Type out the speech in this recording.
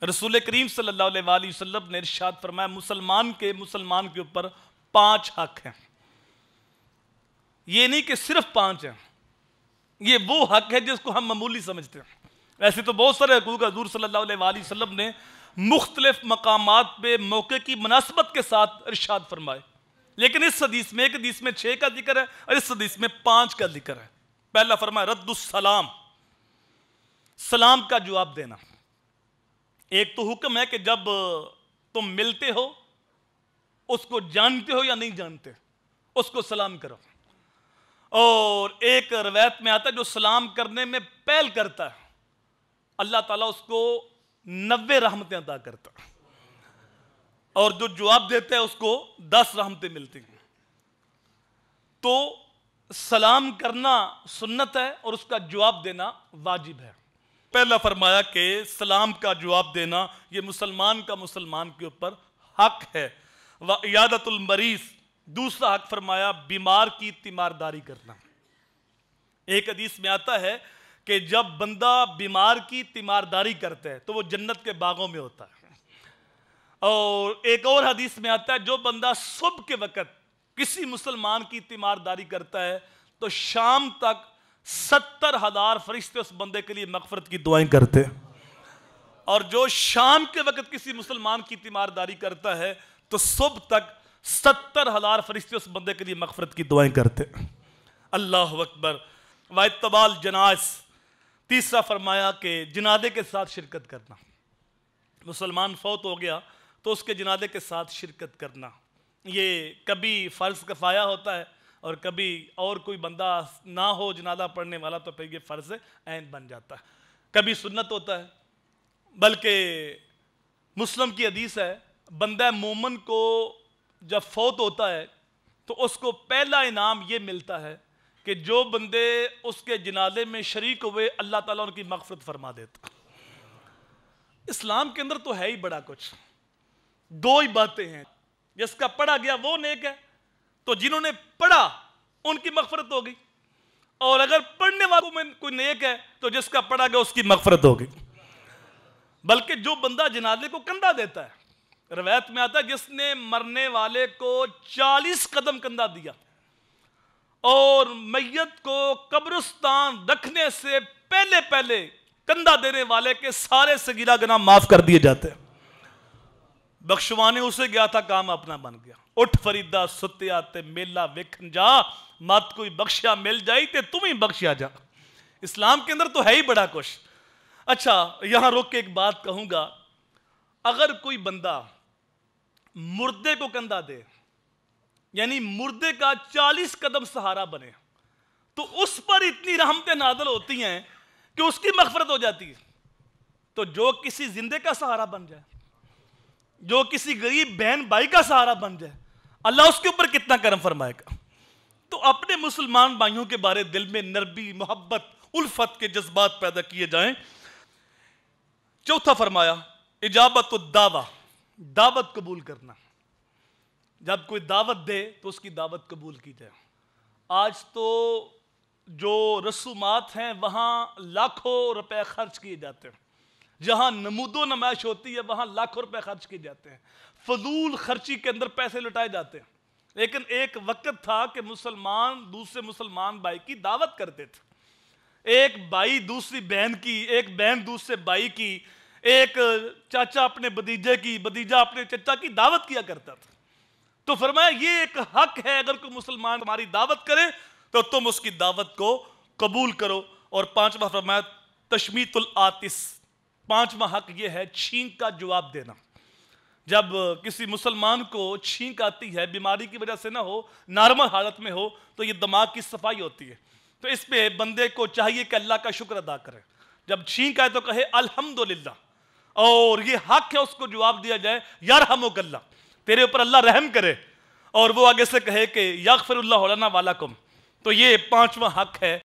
رسول کریم صلی اللہ علیہ وسلم نے ارشاد فرمایا مسلمان کے اوپر 5 حق ہیں۔ یہ نہیں کہ صرف 5 ہیں، یہ وہ حق ہے جس کو ہم معمولی سمجھتے ہیں۔ ایسے تو بہت سارے حقوق حضور صلی اللہ علیہ وسلم نے مختلف مقامات پہ موقع کی مناسبت کے ساتھ ارشاد فرمائے، لیکن اس حدیث میں ایک حدیث میں 6 کا ذکر ہے اور اس حدیث میں 5 کا ذکر ہے۔ پہلا فرمایا رد السلام، سلام کا جواب دینا۔ ایک تو حکم ہے کہ جب تم ملتے ہو، اس کو جانتے ہو یا نہیں جانتے، اس کو سلام کرو۔ اور ایک روایت میں آتا ہے جو سلام کرنے میں پہل کرتا ہے اللہ تعالیٰ اس کو 90 رحمتیں عطا کرتا ہے، اور جو جواب دیتا ہے اس کو 10 رحمتیں ملتی ہیں۔ تو سلام کرنا سنت ہے اور اس کا جواب دینا واجب ہے۔ پہلا فرمایا کہ سلام کا جواب دینا یہ مسلمان کے اوپر حق ہے۔ وعیادت المریض، دوسرا حق فرمایا بیمار کی تیمارداری کرنا۔ ایک حدیث میں آتا ہے کہ جب بندہ بیمار کی تیمارداری کرتا ہے تو وہ جنت کے باغوں میں ہوتا ہے۔ اور ایک اور حدیث میں آتا ہے جو بندہ صبح کے وقت کسی مسلمان کی تیمارداری کرتا ہے تو شام تک 70,000 فرشتے اس بندے کے لیے مغفرت کی دعائیں کرتے ہیں، اور جو شام کے وقت کسی مسلمان کی تیمارداری کرتا ہے تو صبح تک 70,000 فرشتے اس بندے کے لیے مغفرت کی دعائیں کرتے ہیں۔ اللہ اکبر۔ وَاتِّبَاعُ الْجَنَائِزِ، تیسرا فرمایا کہ جنازے کے ساتھ شرکت کرنا۔ مسلمان فوت ہو گیا تو اس کے جنازے کے ساتھ شرکت کرنا، یہ کبھی فرض کفایہ ہوتا ہے اور کبھی اور کوئی بندہ نہ ہو جنازہ پڑھنے والا تو پھر یہ فرض عین بن جاتا ہے، کبھی سنت ہوتا ہے۔ بلکہ مسلم کی حدیث ہے بندہ مومن کو جب فوت ہوتا ہے تو اس کو پہلا انعام یہ ملتا ہے کہ جو بندے اس کے جنازے میں شریک ہوئے اللہ تعالیٰ ان کی مغفرت فرما دیتا۔ اسلام کے اندر تو ہے ہی بڑا کچھ، 2 ہی باتیں ہیں، جس کا پڑھا گیا وہ نیک ہے تو جنہوں نے پڑھا ان کی مغفرت ہوگی، اور اگر پڑھنے والوں میں کوئی نیک ہے تو جس کا پڑھا گیا اس کی مغفرت ہوگی۔ بلکہ جو بندہ جنازے کو کندھا دیتا ہے، روایت میں آتا ہے جس نے مرنے والے کو 40 قدم کندھا دیا اور میت کو قبرستان رکھنے سے پہلے کندھا دینے والے کے سارے صغیرہ گناہ معاف کر دیے جاتے ہیں۔ بخشوانے اسے گیا تھا کام اپنا بن گیا، اٹھ فریدہ ستیا تے میلا ویکھن جا، مات کوئی بخشیا مل جائی تے تم ہی بخشیا جا۔ اسلام کے اندر تو ہے ہی بڑا کچھ۔ اچھا یہاں روک کے ایک بات کہوں گا، اگر کوئی بندہ مردے کو کندھا دے یعنی مردے کا 40 قدم سہارا بنے تو اس پر اتنی رحمتیں نازل ہوتی ہیں کہ اس کی مغفرت ہو جاتی ہے۔ تو جو کسی زندے کا سہارا بن جائے، جو کسی غریب بہن بھائی کا سہارا بن جائے، اللہ اس کے اوپر کتنا کرم فرمائے گا۔ تو اپنے مسلمان بھائیوں کے بارے دل میں نرمی، محبت، الفت کے جذبات پیدا کیے جائیں۔ چوتھا فرمایا اجابت الدعوہ، دعوت قبول کرنا۔ جب کوئی دعوت دے تو اس کی دعوت قبول کی جائے۔ آج تو جو رسومات ہیں وہاں لاکھوں روپے خرچ کیے جاتے ہیں، جہاں نمود و نمائش ہوتی ہے وہاں لاکھوں روپے خرچ کیے جاتے ہیں، فضول خرچی کے اندر پیسے لٹائے جاتے ہیں۔ لیکن ایک وقت تھا کہ مسلمان دوسرے مسلمان بھائی کی دعوت کرتے تھے، ایک بھائی دوسری بہن کی، ایک بہن دوسرے بھائی کی، ایک چاچا اپنے بھتیجے کی، بھتیجا اپنے چچا کی دعوت کیا کرتا تھا۔ تو فرمایا یہ ایک حق ہے، اگر کوئی مسلمان تمہاری دعوت کرے تو تم اس کی دعوت کو قبول کرو۔ اور 5واں فرمایا تشمیت العاطس، 5واں حق یہ ہے چھینک کا جواب دینا۔ جب کسی مسلمان کو چھینک آتی ہے، بیماری کی وجہ سے نہ ہو، نارمل حالت میں ہو، تو یہ دماغ کی صفائی ہوتی ہے، تو اس پہ بندے کو چاہیے کہ اللہ کا شکر ادا کرے۔ جب چھینک آئے تو کہے الحمدللہ، اور یہ حق ہے اس کو جواب دیا جائے یرحمک اللہ، تیرے اوپر اللہ رحم کرے، اور وہ آگے سے کہے کہ یغفر اللہ لنا ولکم۔ تو یہ 5واں حق ہے